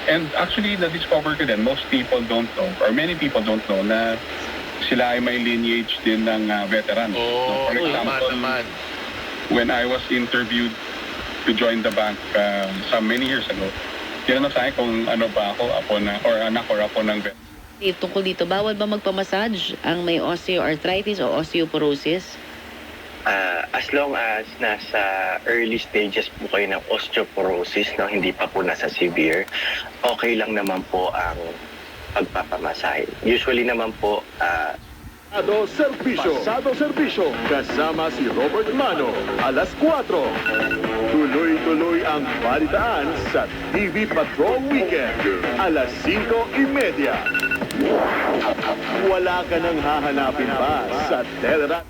And actually, na-discover ko din, most people don't know, or many people don't know, na sila ay may lineage din ng veteran. Oh, For example, naman. when I was interviewed to join the bank some many years ago, tinanong sa akin kung ano ba ako, apo na, or anak or apo ng veteran. Tungkol dito, bawal ba magpamassage ang may osteoarthritis o osteoporosis? As long as nasa early stages po kayo ng osteoporosis, no, hindi pa po nasa severe, okay lang naman po ang pagpapamasahe. Usually naman po, Pasado Servisyo, kasama si Robert Mano, alas 4. Tuloy-tuloy ang balitaan sa TV Patrol Weekend, alas 5:30. Wala ka nang hahanapin pa sa Telerat.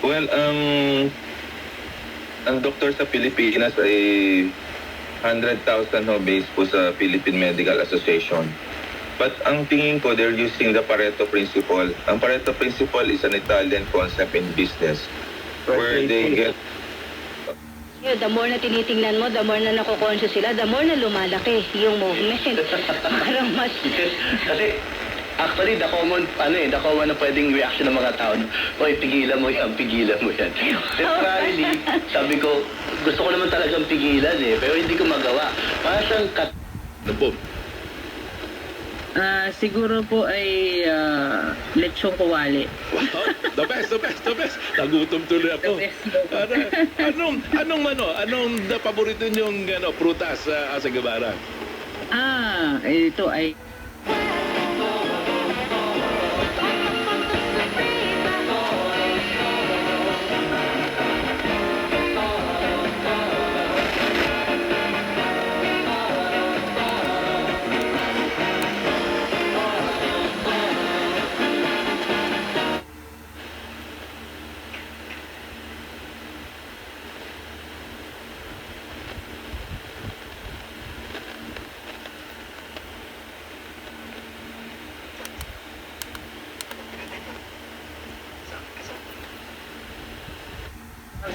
Well, ang doktor sa Pilipinas ay 100,000 ho base po sa Philippine Medical Association. But ang tingin ko, they're using the Pareto Principle. Ang Pareto Principle is an Italian concept in business where they get... The more na tinitingnan mo, the more na nako-conscious sila, the more na lumalaki yung movement. Parang mas... Kasi, actually, the common na pwedeng reaction ng mga tao, oy, pigilan mo yan. Temporarily, sabi ko, gusto ko naman talagang pigilan pero hindi ko magawa. Parang siyang Siguro po ay lechong kawali. Wow, the best. Nagutom tuloy ako. Anong paborito niyong prutas sa Guevara? Ito ay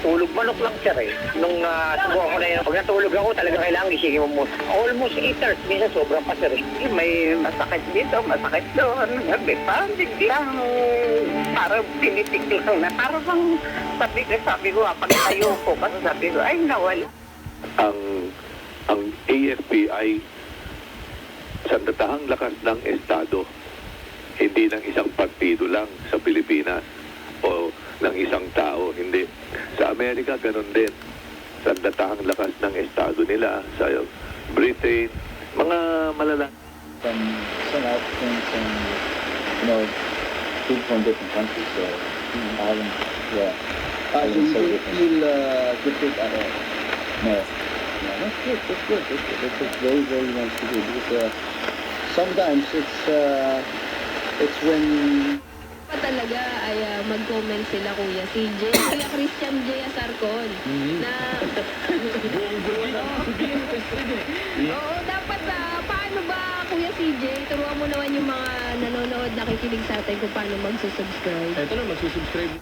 tulog manok lang siya Nung subukan ko na yun, pag natulog ako, talaga kailangan gisingin mo muna. Almost 8 hours, minsan sobrang pa sir. May masakit dito, masakit doon. Parang biglang, parang tinitik lang na. Parang sabi ko, pag tayo ko, kasi sabi ko, ay nawala. Ang AFP ay sandatahang lakas ng Estado, hindi ng isang partido lang sa Pilipinas o ng isang tao, hindi. Sa Amerika, ganun din. Sandatahang lakas ng Estado nila. Sa Britain, mga malala. Some applicants and, people from different countries, so Ireland, yeah. So you didn't feel different at all? No. Yeah, that's good. That's very, very nice to do. Because sometimes it's when talaga ay mag-comment sila Kuya CJ, Kuya Christian J. Asarcon, na oo, dapat paano ba Kuya CJ, turuan mo naman yung mga nanonood, nakikinig sa atin kung paano magsusubscribe. Ito na, magsusubscribe.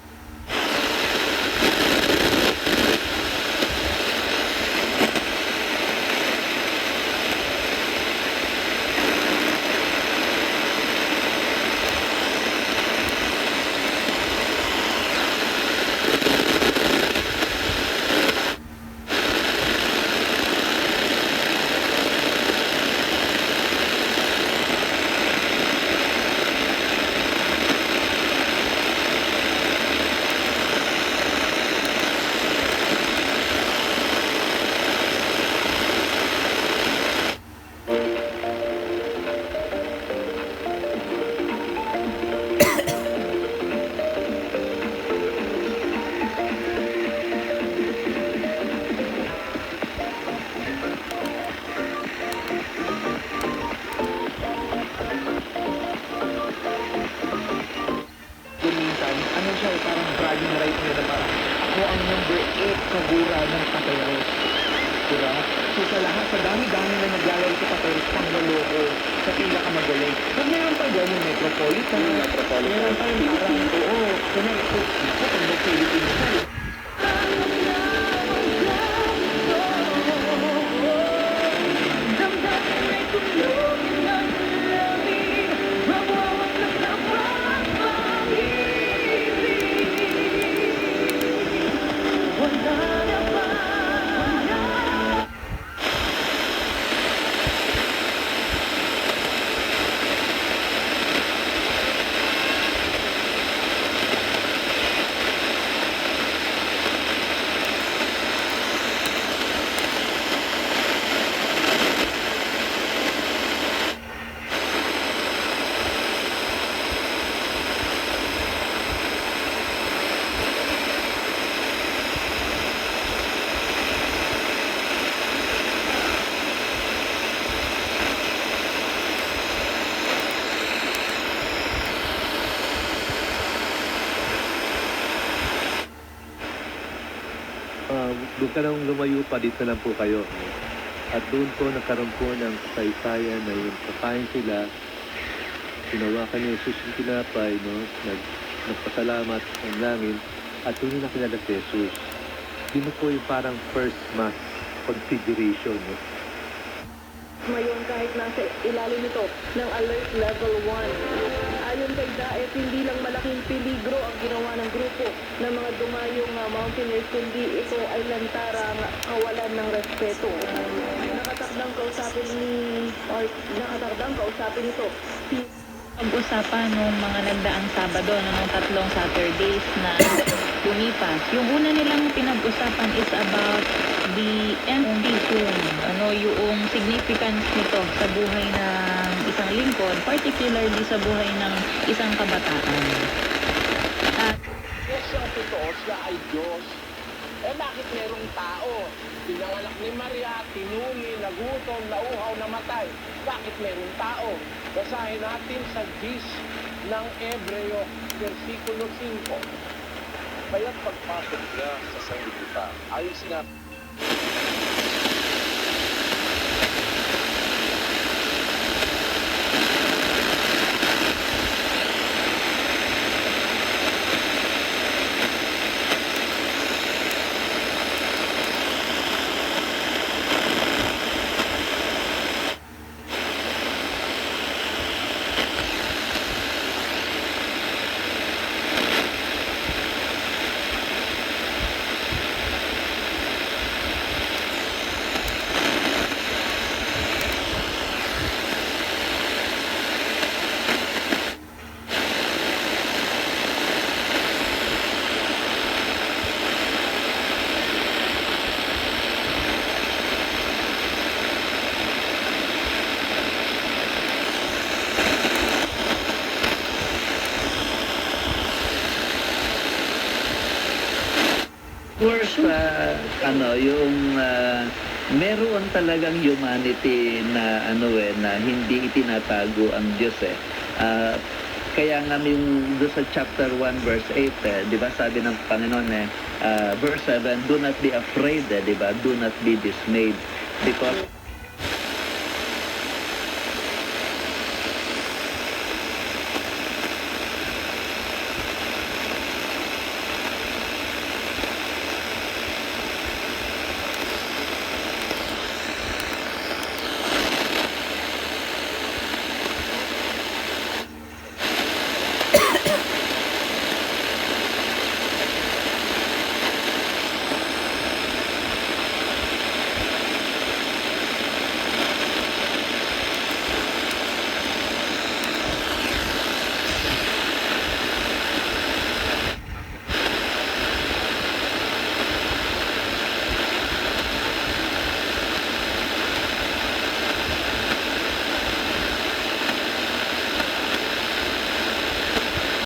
kagura ng Pateros. Diba? So sa lahat, sa dami-dami na naglalaro sa Pateros, pangloloko sa pinakamagaling. Pag meron pa gano'n, Metropolitan, meron pa yung parang, oo, sa pag Philippines. doon ka nang lumayo pa, dito lang po kayo. At doon po nagkaroon po ng kasaysayan na yun. Kakain sila, sinawakan ni Jesus yung tinapay, no? Nagpasalamat ang langin, at doon yung nakilala si Jesus. Yun po yung parang first mass configuration, no? Ngayon kahit nasa ilalim nito ng alert level 1. Ayon kay Daet, hindi lang malaking peligro ang ginawa ng grupo ng mga dumayong mountaineers, kundi ito ay lantarang kawalan ng respeto. Nakatakdang kausapin ito si Pag-usapan nung mga nagdaang Sabado, nung 3 Saturdays na lumipas. Yung una nilang pinag-usapan is about the empty tomb. Yung significance nito sa buhay ng isang lingkod, particularly sa buhay ng isang kabataan. At Diyos ang totoo, siya ay Diyos. Bakit merong tao? Pinanganak ni Maria, tinuli, nagutom, nauhaw, namatay. Bakit merong tao? Basahin natin sa 10 ng Ebreo, versikulo 5. Kaya't pagpasok niya sa sanglibutan, ayon sinabi, course, meron talagang humanity na na hindi itinatago ang Diyos eh. Kaya nga yung doon sa chapter 1 verse 8, di ba sabi ng Panginoon verse 7, do not be afraid, di ba? Do not be dismayed because